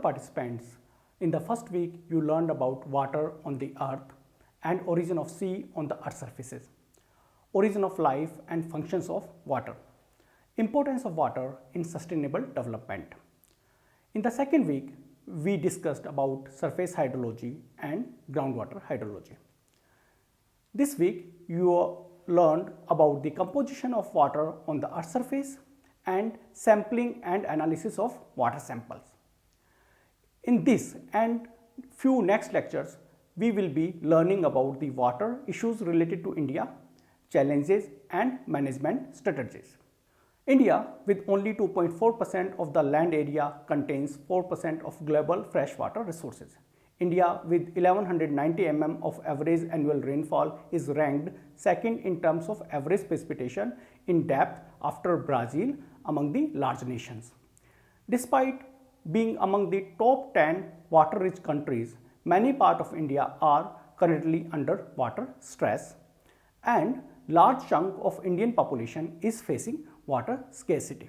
participants, in the first week you learned about water on the earth and origin of sea on the earth's surfaces, origin of life and functions of water, importance of water in sustainable development. In the second week, we discussed about surface hydrology and groundwater hydrology. This week, you learned about the composition of water on the earth's surface and sampling and analysis of water samples. In this and few next lectures, we will be learning about the water issues related to India, challenges and management strategies. India, with only 2.4% of the land area, contains 4% of global freshwater resources. India, with 1190 mm of average annual rainfall, is ranked second in terms of average precipitation in depth after Brazil among the large nations. Despite being among the top 10 water-rich countries, many parts of India are currently under water stress, and large chunk of Indian population is facing water scarcity.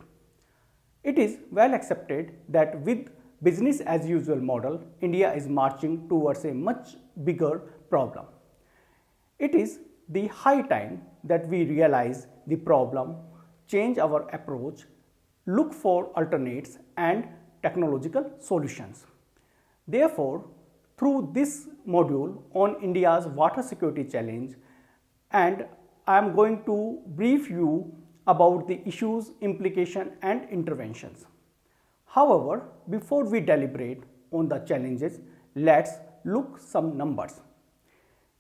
It is well accepted that with business as usual model, India is marching towards a much bigger problem. It is the high time that we realize the problem, change our approach, look for alternates and technological solutions. Therefore, through this module on India's water security challenge, and I am going to brief you about the issues, implication and interventions. However, before we deliberate on the challenges, let's look some numbers.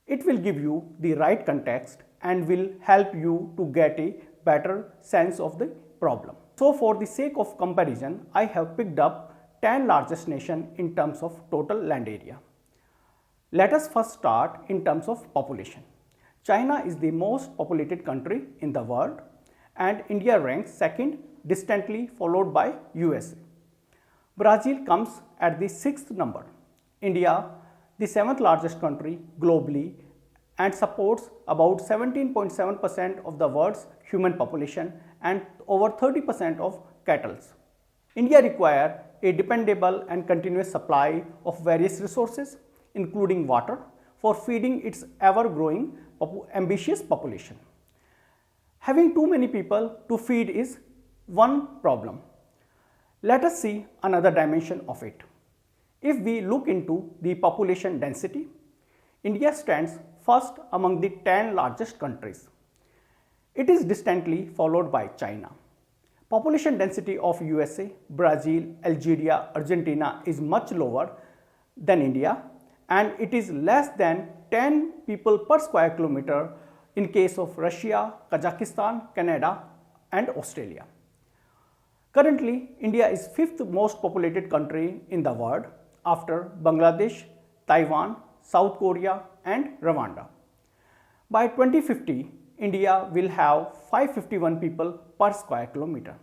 It will give you the right context and will help you to get a better sense of the problem. So for the sake of comparison, I have picked up 10 largest nations in terms of total land area. Let us first start in terms of population. China is the most populated country in the world, and India ranks second, distantly followed by USA. Brazil comes at the 6th number. India, the 7th largest country globally, and supports about 17.7% of the world's human population and over 30% of cattle. India requires a dependable and continuous supply of various resources, including water, for feeding its ever-growing ambitious population. Having too many people to feed is one problem. Let us see another dimension of it. If we look into the population density, India stands first among the 10 largest countries. It is distantly followed by China. Population density of USA, Brazil, Algeria, Argentina is much lower than India, and it is less than 10 people per square kilometer in case of Russia, Kazakhstan, Canada and Australia. Currently, India is 5th most populated country in the world after Bangladesh, Taiwan, South Korea and Rwanda. By 2050, India will have 551 people per square kilometer.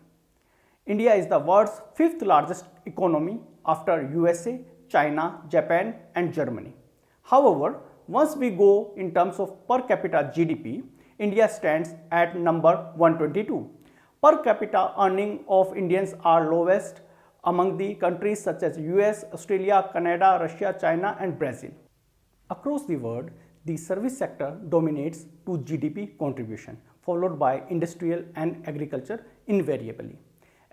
India is the world's 5th largest economy after USA, China, Japan and Germany. However, once we go in terms of per capita GDP, India stands at number 122. Per capita earning of Indians are lowest among the countries such as US, Australia, Canada, Russia, China and Brazil. Across the world, the service sector dominates to GDP contribution, followed by industrial and agriculture invariably.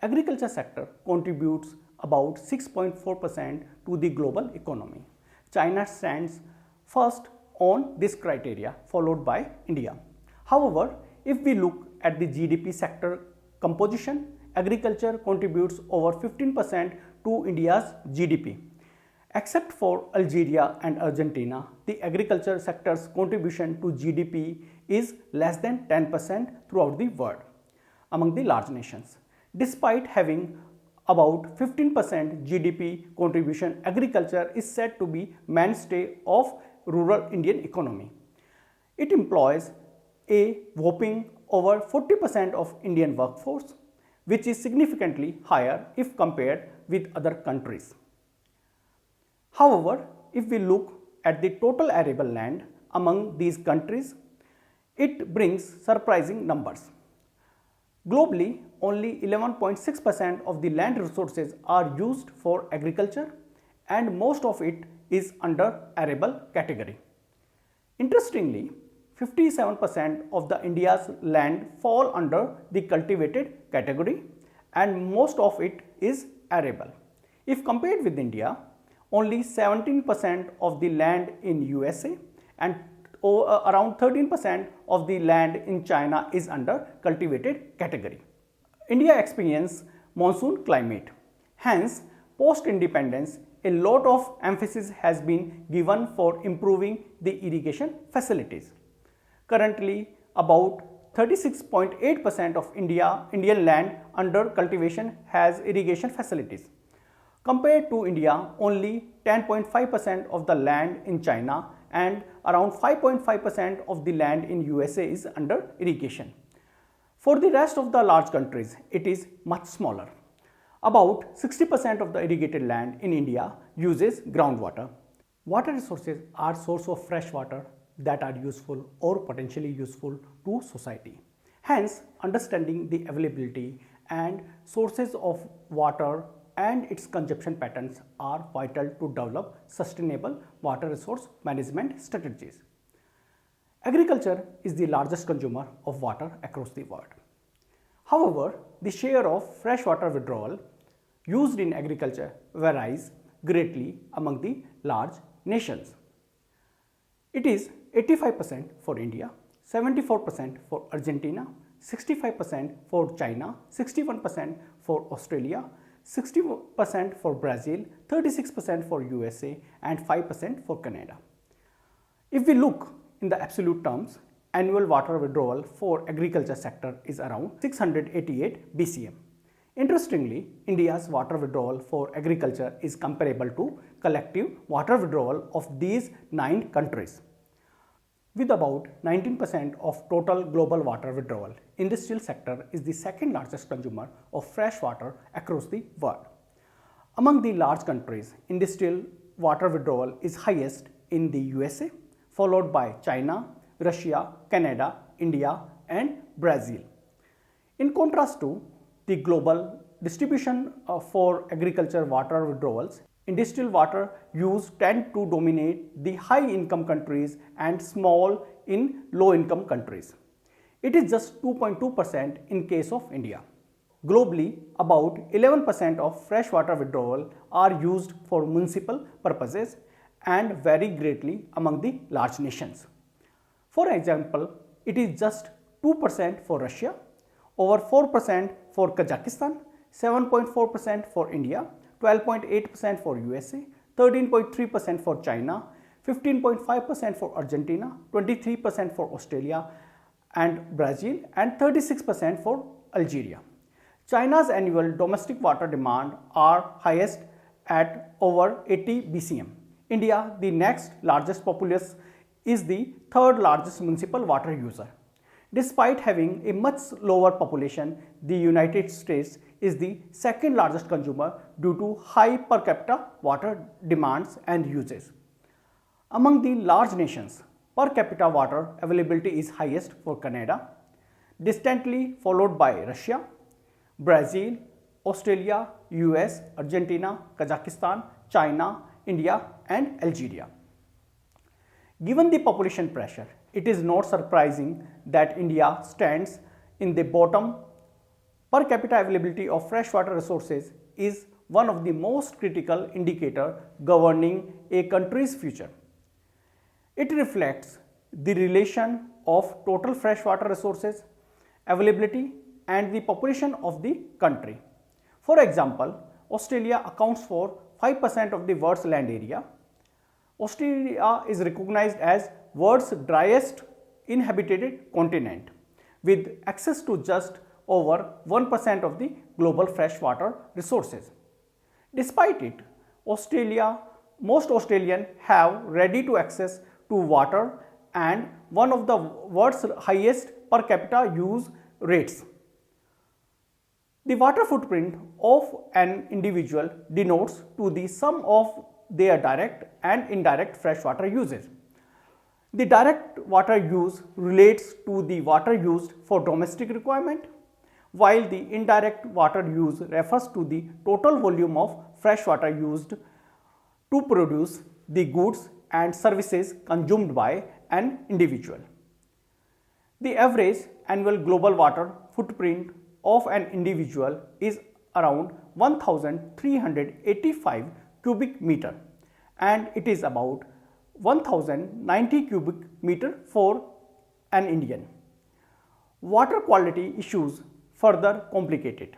Agriculture sector contributes about 6.4% to the global economy. China stands first on this criteria, followed by India. However, if we look at the GDP sector composition, agriculture contributes over 15% to India's GDP. Except for Algeria and Argentina, the agriculture sector's contribution to GDP is less than 10% throughout the world among the large nations. Despite having about 15% GDP contribution, agriculture is said to be mainstay of rural Indian economy. It employs a whopping over 40% of Indian workforce, which is significantly higher if compared with other countries. However, if we look at the total arable land among these countries, it brings surprising numbers. Globally, only 11.6% of the land resources are used for agriculture, and most of it is under arable category. Interestingly, 57% of the India's land fall under the cultivated category and most of it is arable. If compared with India, only 17% of the land in USA and around 13% of the land in China is under cultivated category. India experiences monsoon climate. Hence, post-independence, a lot of emphasis has been given for improving the irrigation facilities. Currently, about 36.8% of Indian land under cultivation has irrigation facilities. Compared to India, only 10.5% of the land in China and around 5.5% of the land in USA is under irrigation. For the rest of the large countries, it is much smaller. About 60% of the irrigated land in India uses groundwater. Water resources are source of fresh water that are useful or potentially useful to society. Hence, understanding the availability and sources of water and its consumption patterns are vital to develop sustainable water resource management strategies. Agriculture is the largest consumer of water across the world. However, the share of freshwater withdrawal used in agriculture varies greatly among the large nations. It is 85% for India, 74% for Argentina, 65% for China, 61% for Australia, 60% for Brazil, 36% for USA and 5% for Canada. If we look in the absolute terms, annual water withdrawal for agriculture sector is around 688 BCM. Interestingly, India's water withdrawal for agriculture is comparable to collective water withdrawal of these 9 countries. With about 19% of total global water withdrawal, industrial sector is the second largest consumer of fresh water across the world. Among the large countries, industrial water withdrawal is highest in the USA, followed by China, Russia, Canada, India and Brazil. In contrast to the global distribution for agriculture water withdrawals, industrial water use tend to dominate the high income countries and small in low income countries. It is just 2.2% in case of India. Globally, about 11% of freshwater withdrawal are used for municipal purposes and vary greatly among the large nations. For example, it is just 2% for Russia, over 4% for Kazakhstan, 7.4% for India, 12.8% for USA, 13.3% for China, 15.5% for Argentina, 23% for Australia and Brazil and 36% for Algeria. China's annual domestic water demand are highest at over 80 BCM. India, the next largest populace, is the third largest municipal water user. Despite having a much lower population, the United States is the second largest consumer due to high per capita water demands and uses. Among the large nations, per capita water availability is highest for Canada, distantly followed by Russia, Brazil, Australia, US, Argentina, Kazakhstan, China, India and Algeria. Given the population pressure, it is not surprising that India stands in the bottom. Per capita availability of freshwater resources is one of the most critical indicators governing a country's future. It reflects the relation of total freshwater resources, availability and the population of the country. For example, Australia accounts for 5% of the world's land area. Australia is recognized as world's driest inhabited continent with access to just over 1% of the global freshwater resources. Despite it, most Australians have ready to access to water and one of the world's highest per capita use rates. The water footprint of an individual denotes to the sum of their direct and indirect freshwater uses. The direct water use relates to the water used for domestic requirement, while the indirect water use refers to the total volume of fresh water used to produce the goods and services consumed by an individual. The average annual global water footprint of an individual is around 1385 cubic meter, and it is about 1090 cubic meter for an Indian. Water quality issues further complicated.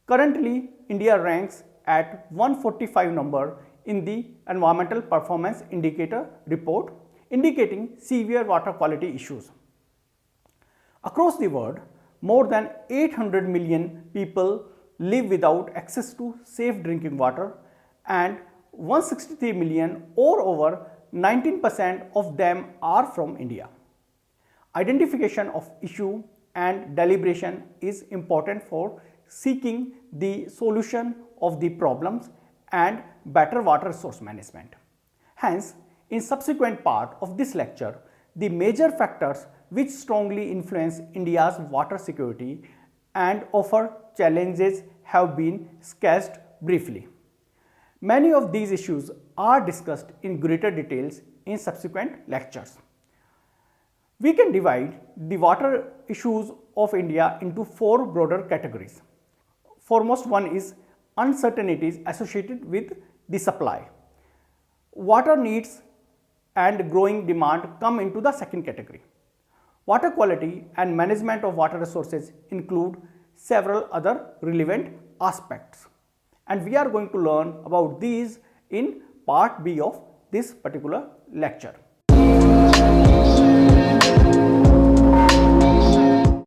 Currently, India ranks at 145 number in the Environmental Performance Indicator report, indicating severe water quality issues. Across the world, more than 800 million people live without access to safe drinking water, and 163 million, or over 19% of them, are from India. Identification of issue and deliberation is important for seeking the solution of the problems and better water resource management. Hence, in subsequent part of this lecture, the major factors which strongly influence India's water security and offer challenges have been sketched briefly. Many of these issues are discussed in greater details in subsequent lectures. We can divide the water issues of India into four broader categories. Foremost one is uncertainties associated with the supply. Water needs and growing demand come into the second category. Water quality and management of water resources include several other relevant aspects, and we are going to learn about these in part B of this particular lecture.